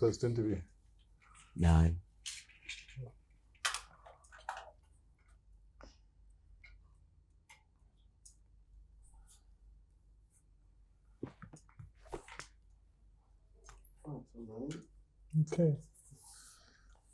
first interview? 9. Okay.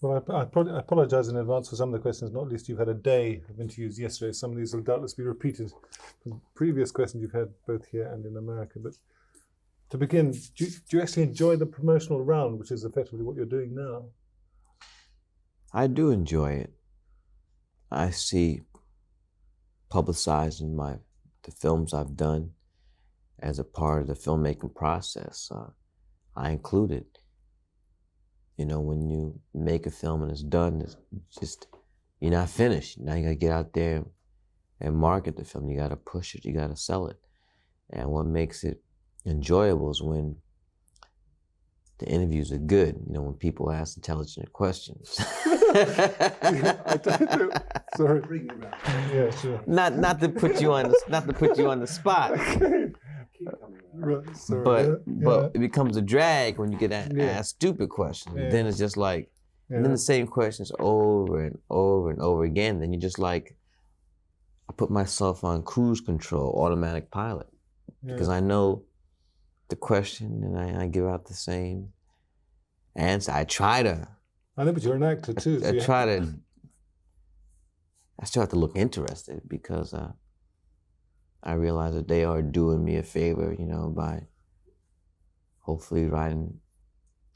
Well, I apologize in advance for some of the questions. Not least, you've had a day of interviews yesterday. Some of these will doubtless be repeated from previous questions you've had both here and in America. But to begin, do you actually enjoy the promotional round, which is effectively what you're doing now? I do enjoy it. I see publicizing the films I've done as a part of the filmmaking process. I include it. You know, when you make a film and it's done, it's just, you're not finished. Now you gotta get out there and market the film. You gotta push it, you gotta sell it. And what makes it enjoyable is when the interviews are good, you know, when people ask intelligent questions. Sorry. Bring it around. Yeah, sure. Not to put you on the spot. Right, sorry, but it becomes a drag when you get asked stupid questions. Yeah. Then it's just like, and then the same questions over and over and over again. Then you're just like, I put myself on cruise control, automatic pilot, because I know the question and I give out the same answer. I know, but you're an actor too. I still have to look interested because I realize that they are doing me a favor, you know, by hopefully writing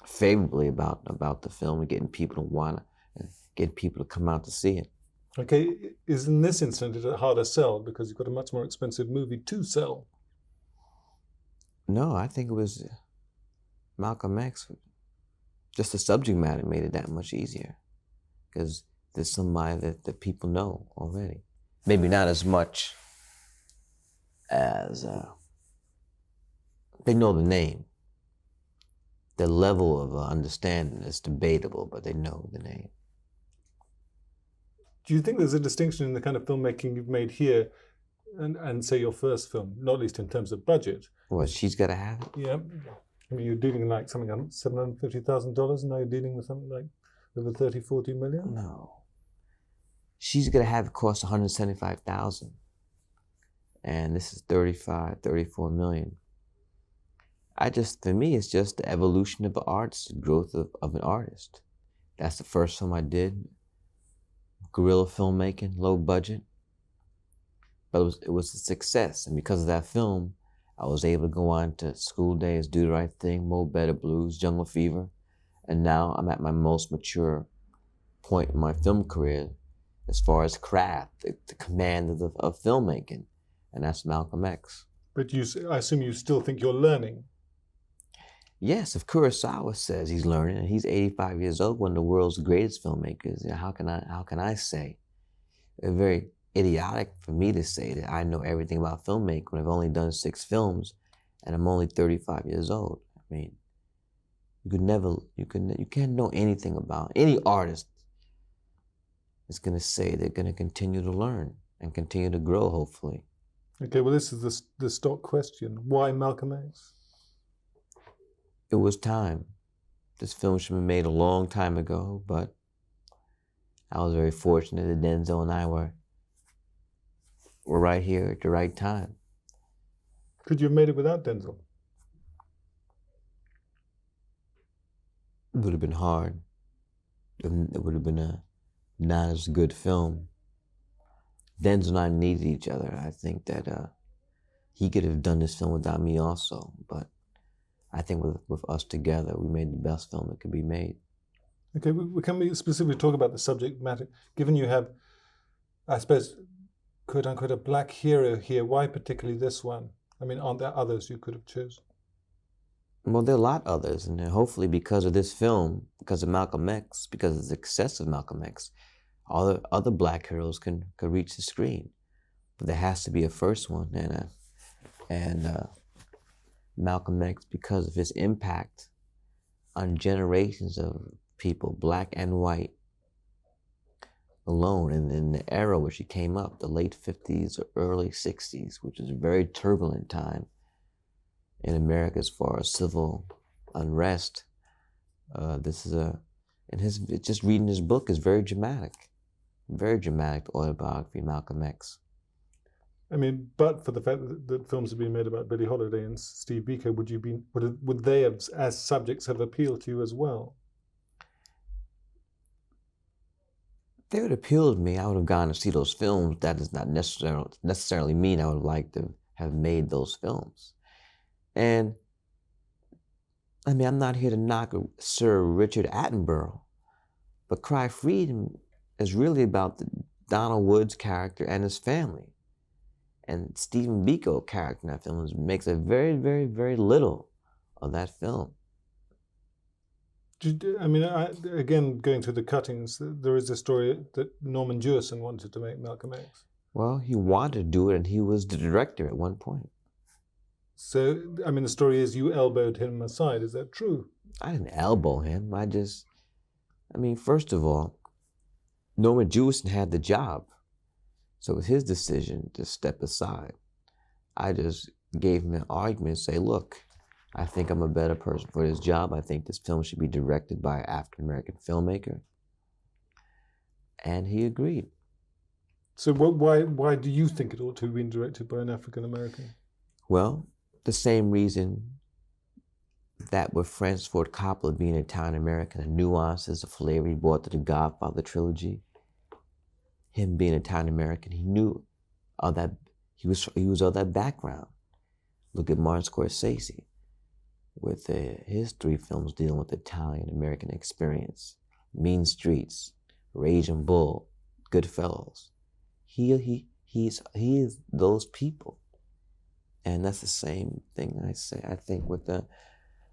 favorably about the film and getting people to come out to see it. Okay, is in this instance it a harder sell because you've got a much more expensive movie to sell? No, I think it was Malcolm X. Just the subject matter made it that much easier because there's somebody that people know already. Maybe not as much as they know the name. The level of understanding is debatable, but they know the name. Do you think there's a distinction in the kind of filmmaking you've made here and say your first film, not least in terms of budget? Well, She's Gotta Have It? Yeah. I mean, you're dealing like something like $750,000, and now you're dealing with something like over 30, 40 million? No. She's Gotta Have It cost $175,000. And this is 35, 34 million. For me, it's just the evolution of the artist, the growth of an artist. That's the first film I did. Guerrilla filmmaking, low budget. But it was a success. And because of that film, I was able to go on to School Days, Do the Right Thing, Mo Better Blues, Jungle Fever. And now I'm at my most mature point in my film career as far as craft, the command of filmmaking. And that's Malcolm X. But I assume you still think you're learning. Yes, if Kurosawa says he's learning, and he's 85 years old, one of the world's greatest filmmakers, how can I say? It's very idiotic for me to say that I know everything about filmmaking when I've only done 6 films and I'm only 35 years old. I mean, you can't know anything about any artist is going to say they're going to continue to learn and continue to grow, hopefully. Okay, well, this is the stock question. Why Malcolm X? It was time. This film should have been made a long time ago, but I was very fortunate that Denzel and I were right here at the right time. Could you have made it without Denzel? It would have been hard. It would have been a not as good film. Denzel and I needed each other. I think that he could have done this film without me also, but I think with us together, we made the best film that could be made. Okay, can we specifically talk about the subject matter? Given you have, I suppose, quote unquote, a black hero here, why particularly this one? I mean, aren't there others you could have chosen? Well, there are a lot others, and hopefully because of this film, because of Malcolm X, because of the success of Malcolm X, all the other black heroes can reach the screen. But there has to be a first one, and Malcolm X, because of his impact on generations of people, black and white, alone, and in the era which he came up, the late 50s or early 60s, which was a very turbulent time in America as far as civil unrest, Just reading his book is very dramatic autobiography, Malcolm X. I mean, but for the fact that films have been made about Billie Holiday and Steve Biko, would they have, as subjects, have appealed to you as well? They would appeal to me. I would have gone to see those films. That does not necessarily mean I would like to have made those films. And I mean, I'm not here to knock Sir Richard Attenborough, but Cry Freedom is really about the Donald Woods character and his family. And Stephen Biko character in that film makes a very, very, very little of that film. I mean, again, going through the cuttings, there is a story that Norman Jewison wanted to make Malcolm X. Well, he wanted to do it, and he was the director at one point. So, I mean, the story is you elbowed him aside. Is that true? I didn't elbow him. First of all, Norman Jewison had the job. So it was his decision to step aside. I just gave him an argument and say, look, I think I'm a better person for this job. I think this film should be directed by an African-American filmmaker. And he agreed. So why do you think it ought to have been directed by an African-American? Well, the same reason that with Francis Ford Coppola being Italian-American, the nuances, the flavor he brought to the Godfather trilogy, him being Italian-American, he knew of that, he was of that background. Look at Martin Scorsese with his 3 films dealing with the Italian-American experience. Mean Streets, Raging Bull, Goodfellas. He is those people. And that's the same thing I think with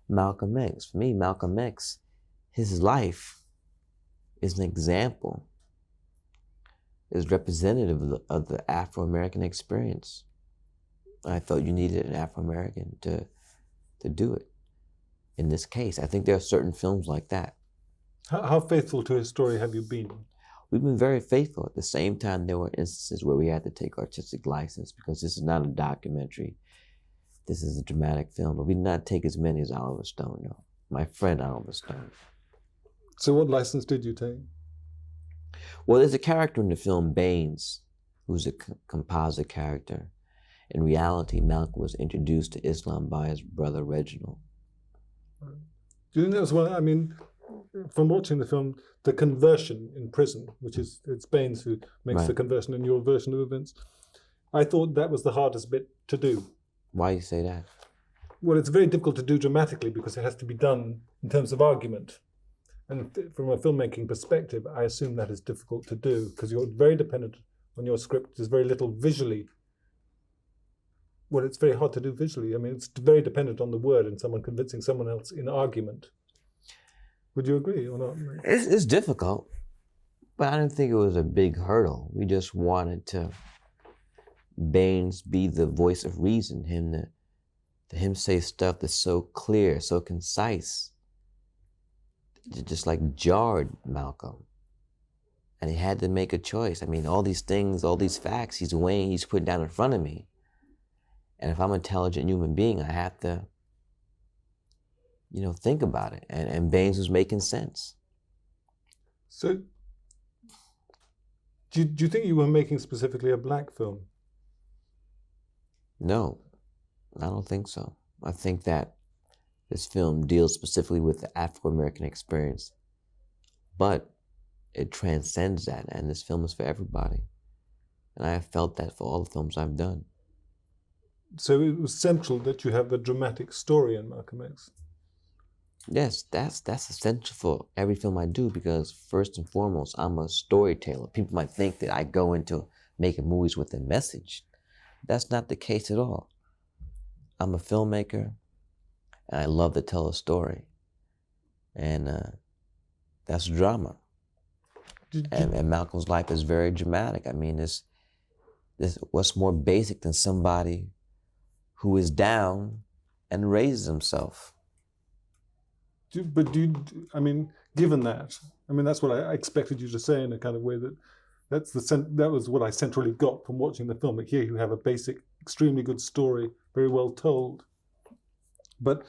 Malcolm X. For me, Malcolm X, his life is an example, is representative of the Afro-American experience. I felt you needed an Afro-American to do it. In this case, I think there are certain films like that. How faithful to his story have you been? We've been very faithful. At the same time, there were instances where we had to take artistic license because this is not a documentary. This is a dramatic film, but we did not take as many as Oliver Stone, no. My friend Oliver Stone. So what license did you take? Well, there's a character in the film, Baines, who's a composite character. In reality, Malcolm was introduced to Islam by his brother Reginald. Do you think that was one? I mean, from watching the film, the conversion in prison, it's Baines who makes the conversion in your version of events. I thought that was the hardest bit to do. Why do you say that? Well, it's very difficult to do dramatically because it has to be done in terms of argument. And from a filmmaking perspective, I assume that is difficult to do because you're very dependent on your script. There's very little visually. Well, it's very hard to do visually. I mean, it's very dependent on the word and someone convincing someone else in argument. Would you agree or not? It's difficult, but I didn't think it was a big hurdle. We just wanted to Baines be the voice of reason, him say stuff that's so clear, so concise. It just like jarred Malcolm. And he had to make a choice. I mean, all these things, all these facts he's weighing, he's putting down in front of me. And if I'm an intelligent human being, I have to, think about it. And Baines was making sense. So, do you think you were making specifically a black film? No, I don't think so. I think that this film deals specifically with the Afro-American experience, but it transcends that, and this film is for everybody. And I have felt that for all the films I've done. So it was central that you have a dramatic story in Malcolm X. Yes, that's essential for every film I do because first and foremost, I'm a storyteller. People might think that I go into making movies with a message. That's not the case at all. I'm a filmmaker, and I love to tell a story. And that's drama. And Malcolm's life is very dramatic. I mean, this what's more basic than somebody who is down and raises himself? Given that, that's what I expected you to say in a kind of way that was what I centrally got from watching the film. Like here you have a basic, extremely good story, very well told. But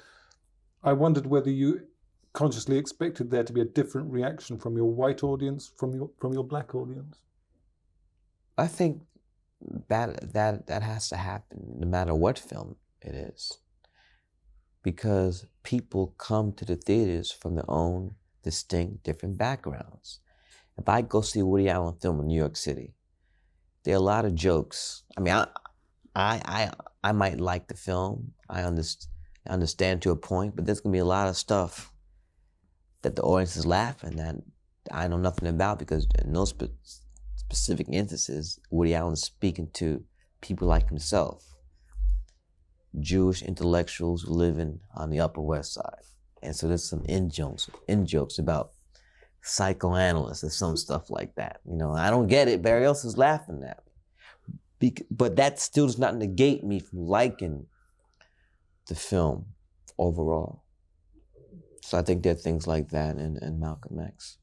I wondered whether you consciously expected there to be a different reaction from your white audience, from your black audience? I think that has to happen no matter what film it is, because people come to the theaters from their own distinct different backgrounds. If I go see a Woody Allen film in New York City, there are a lot of jokes. I mean, I might like the film. I understand to a point, but there's gonna be a lot of stuff that the audience is laughing that I know nothing about, because in those specific instances, Woody Allen's speaking to people like himself, Jewish intellectuals living on the Upper West Side. And so there's some in jokes about psychoanalysts or some stuff like that. You know, I don't get it, Barry else is laughing at me. But that still does not negate me from liking the film overall. So I think there are things like that in Malcolm X.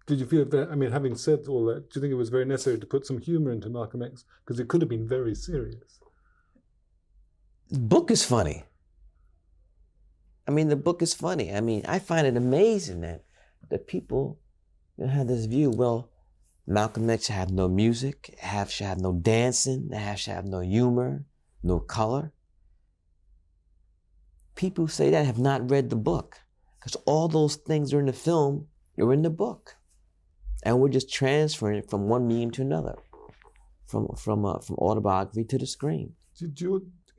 Did you feel that, I mean, having said all that, do you think it was very necessary to put some humor into Malcolm X? Because it could have been very serious. The book is funny. I mean, the book is funny. I mean, I find it amazing that people have this view, well, Malcolm X should have no music, should have no dancing, should have no humor, no color. People who say that have not read the book, because all those things are in the film, are in the book. And we're just transferring it from one medium to another, from autobiography to the screen.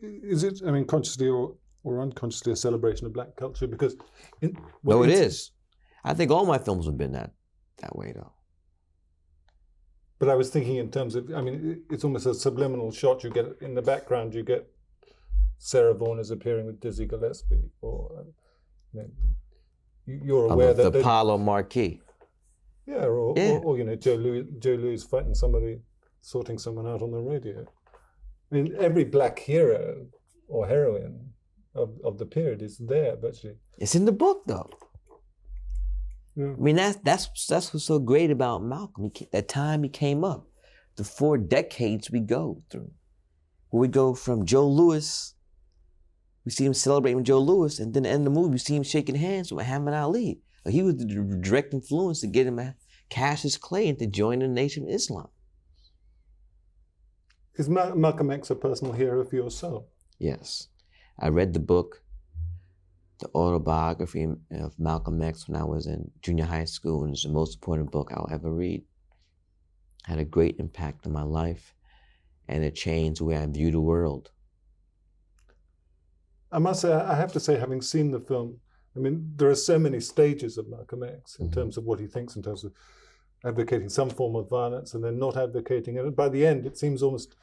Is it, I mean, consciously or unconsciously, a celebration of black culture? Because no, it is. I think all my films have been that way, though. But I was thinking in terms of, I mean, it's almost a subliminal shot. You get in the background, you get Sarah Vaughan is appearing with Dizzy Gillespie, or you're aware that the Apollo Marquis. Yeah, or you know, Joe Louis fighting somebody, sorting someone out on the radio. I mean, every black hero or heroine of the period is there, virtually. It's in the book, though. Yeah. I mean, that's what's so great about Malcolm. That time he came up, the 4 decades we go through, where we go from Joe Louis, we see him celebrating with Joe Louis, and then at the end of the movie, we see him shaking hands with Muhammad Ali. He was the direct influence to get him Cassius Clay into join the Nation of Islam. Is Malcolm X a personal hero for yourself? Yes. I read the book, the autobiography of Malcolm X, when I was in junior high school, and it's the most important book I'll ever read. It had a great impact on my life, and it changed the way I view the world. I must say, I have to say, having seen the film, I mean, there are so many stages of Malcolm X in terms of what he thinks, in terms of advocating some form of violence and then not advocating it. And by the end, it seems almost,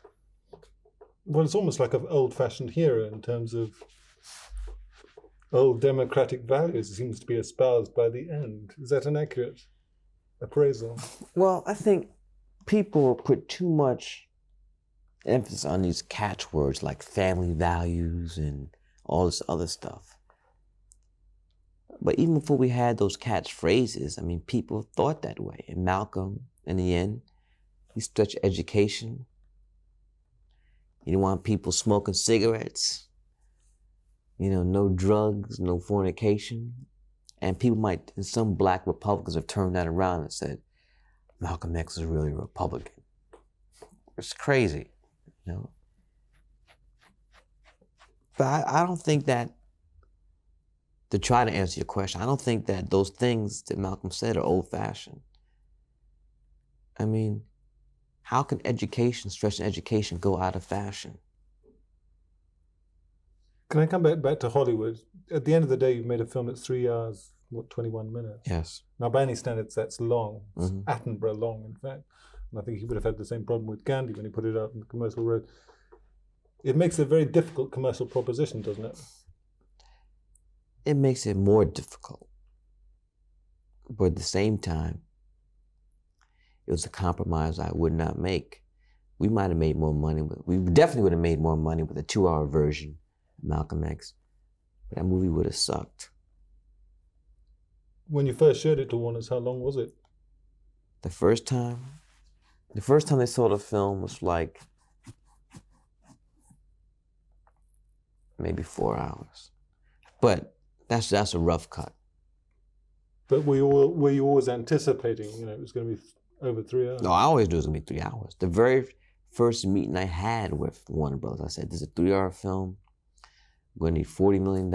well, it's almost like an old-fashioned hero in terms of old democratic values. It seems to be espoused by the end. Is that an accurate appraisal? Well, I think people put too much emphasis on these catchwords like family values and all this other stuff. But even before we had those catchphrases, I mean, people thought that way. And Malcolm, in the end, he stretched education. He didn't want people smoking cigarettes. You know, no drugs, no fornication. And people might, and some black Republicans have turned that around and said, Malcolm X is really a Republican. It's crazy, you know. But I don't think that, to try to answer your question, I don't think that those things that Malcolm said are old-fashioned. I mean, how can education, stretching education, go out of fashion? Can I come back to Hollywood? At the end of the day, you've made a film that's 3 hours, 21 minutes? Yes. Now, by any standards, that's long. It's Mm-hmm. Attenborough long, in fact. And I think he would have had the same problem with Gandhi when he put it out on the commercial road. It makes it a very difficult commercial proposition, doesn't it? It makes it more difficult. But at the same time, it was a compromise I would not make. We might have made more money, we definitely would have made more money with a 2-hour version of Malcolm X. But that movie would have sucked. When you first showed it to Warners, how long was it? The first time they saw the film was like maybe 4 hours. But that's a rough cut. But were you always anticipating, it was going to be over 3 hours? No, I always knew it was gonna be 3 hours. The very first meeting I had with Warner Bros., I said, "This is a 3-hour film. We're gonna need $40 million,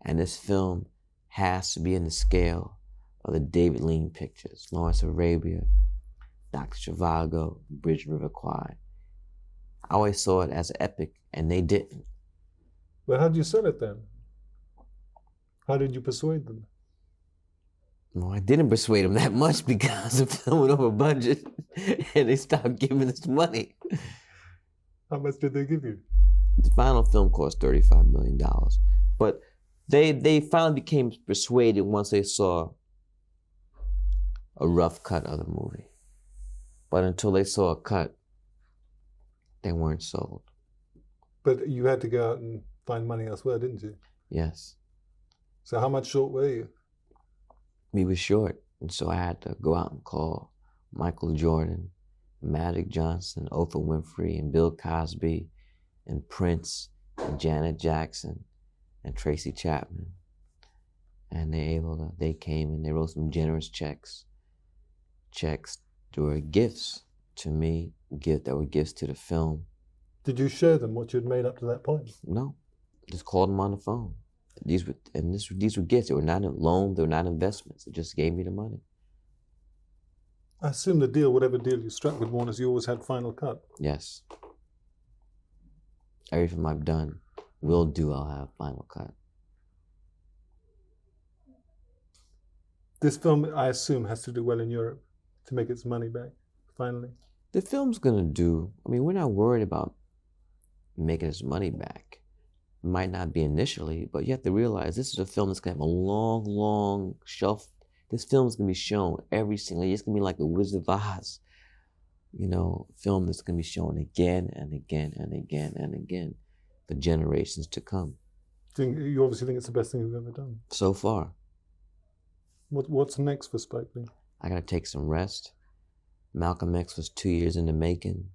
and this film has to be in the scale of the David Lean pictures, Lawrence of Arabia, Dr. Zhivago, Bridge River Kwai." I always saw it as an epic, and they didn't. Well, how did you sell it then? How did you persuade them? Well, I didn't persuade them that much because the film went over budget, and they stopped giving us money. How much did they give you? The final film cost $35 million. But they finally became persuaded once they saw a rough cut of the movie. But until they saw a cut, they weren't sold. But you had to go out and find money elsewhere, didn't you? Yes. So how much short were you? We were short, and so I had to go out and call Michael Jordan, Magic Johnson, Oprah Winfrey, and Bill Cosby, and Prince, and Janet Jackson, and Tracy Chapman. And they came and they wrote some generous checks. Checks that were gifts to me, that were gifts to the film. Did you show them what you'd made up to that point? No, just called them on the phone. These were gifts. They were not loans. They were not investments. They just gave me the money. I assume the deal, whatever deal you struck with Warner's, you always had final cut. Yes. Every film I've done, I'll have final cut. This film, I assume, has to do well in Europe to make its money back, finally. The film's gonna do. We're not worried about making its money back. It might not be initially, but you have to realize this is a film that's gonna have a long, long shelf. This film's gonna be shown every single year. It's gonna be like the Wizard of Oz, film that's gonna be shown again and again and again and again for generations to come. You obviously think it's the best thing you've ever done. So far. What's next for Spike Lee? I gotta take some rest. Malcolm X was 2 years in the making,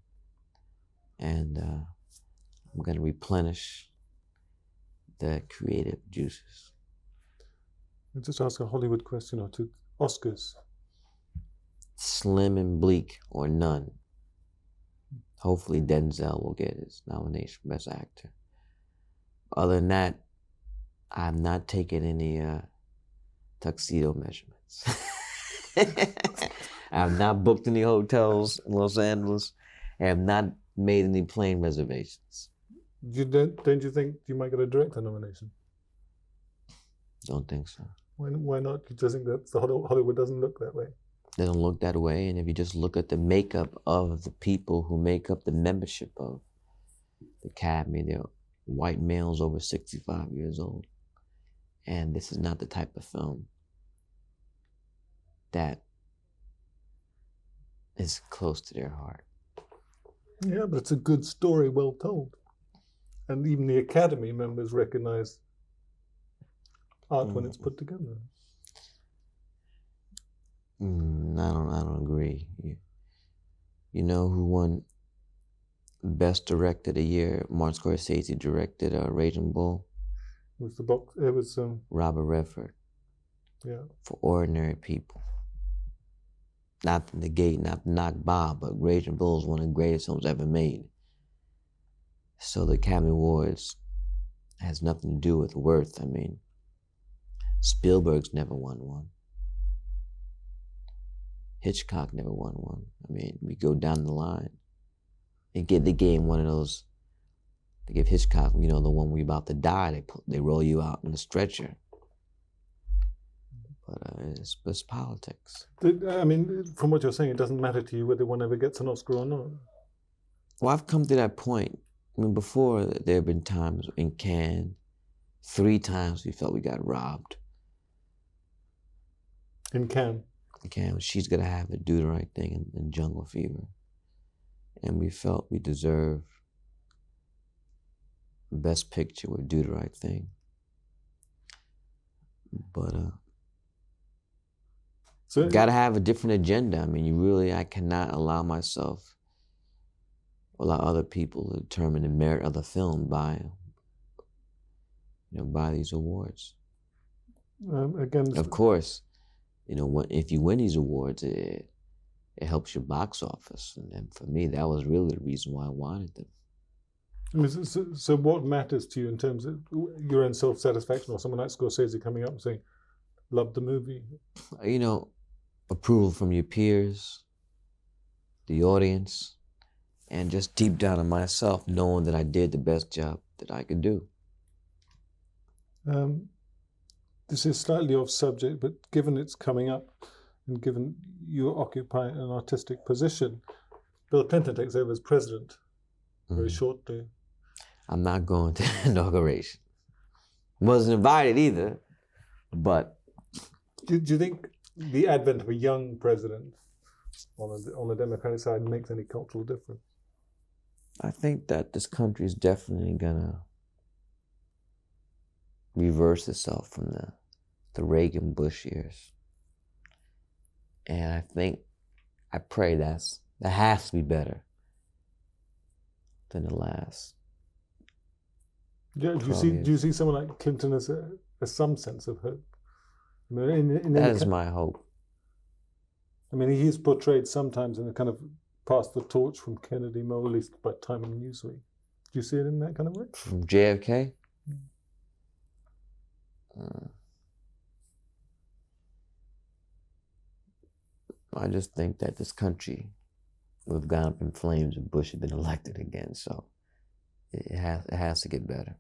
and I'm gonna replenish the creative juices. I'll just ask a Hollywood question or two. Oscars. Slim and bleak or none. Hopefully Denzel will get his nomination for Best Actor. Other than that, I'm not taking any tuxedo measurements. I have not booked any hotels in Los Angeles. I have not made any plane reservations. Don't you think you might get a director nomination? Don't think so. Why not? You just think that Hollywood doesn't look that way? They don't look that way, and if you just look at the makeup of the people who make up the membership of the Academy, they're white males over 65 years old. And this is not the type of film that is close to their heart. Yeah, but it's a good story, well told. And even the Academy members recognize art when it's put together. I don't agree. You know who won Best Director of the year? Martin Scorsese directed Raging Bull. It was Robert Redford. Yeah. For Ordinary People. Not to negate, not to knock Bob, but Raging Bull is one of the greatest films ever made. So the Academy Awards has nothing to do with worth. Spielberg's never won one. Hitchcock never won one. We go down the line. They gave one of those. They give Hitchcock, the one where you're about to die. They roll you out in a stretcher. But it's politics. From what you're saying, it doesn't matter to you whether one ever gets an Oscar or not. Well, I've come to that point. Before there have been times in Cannes, 3 times we felt we got robbed. In Cannes? In Cannes, She's Gotta Have It, Do the Right Thing, and Jungle Fever. And we felt we deserved Best Picture with Do the Right Thing. But so gotta have a different agenda. I cannot allow myself, allow other people to determine the merit of the film by these awards. Again, Of course, you know, if you win these awards, it helps your box office. And for me, that was really the reason why I wanted them. I mean, so what matters to you in terms of your own self-satisfaction, or someone like Scorsese coming up and saying, "Love the movie"? You know, approval from your peers, the audience, and just deep down in myself, knowing that I did the best job that I could do. This is slightly off subject, but given it's coming up, and given you occupy an artistic position, Bill Clinton takes over as president very shortly. I'm not going to the inauguration. Wasn't invited either, but... Do you think the advent of a young president on the Democratic side makes any cultural difference? I think that this country is definitely gonna reverse itself from the Reagan Bush years. And I pray that has to be better than the last. Yeah, do you see someone like Clinton as some sense of hope? I mean, that is my hope. I mean, he's portrayed sometimes in a kind of pass the torch from Kennedy, more at least by Time and Newsweek. Do you see it in that kind of way? From JFK? I just think that this country would have gone up in flames if Bush had been elected again. So it has to get better.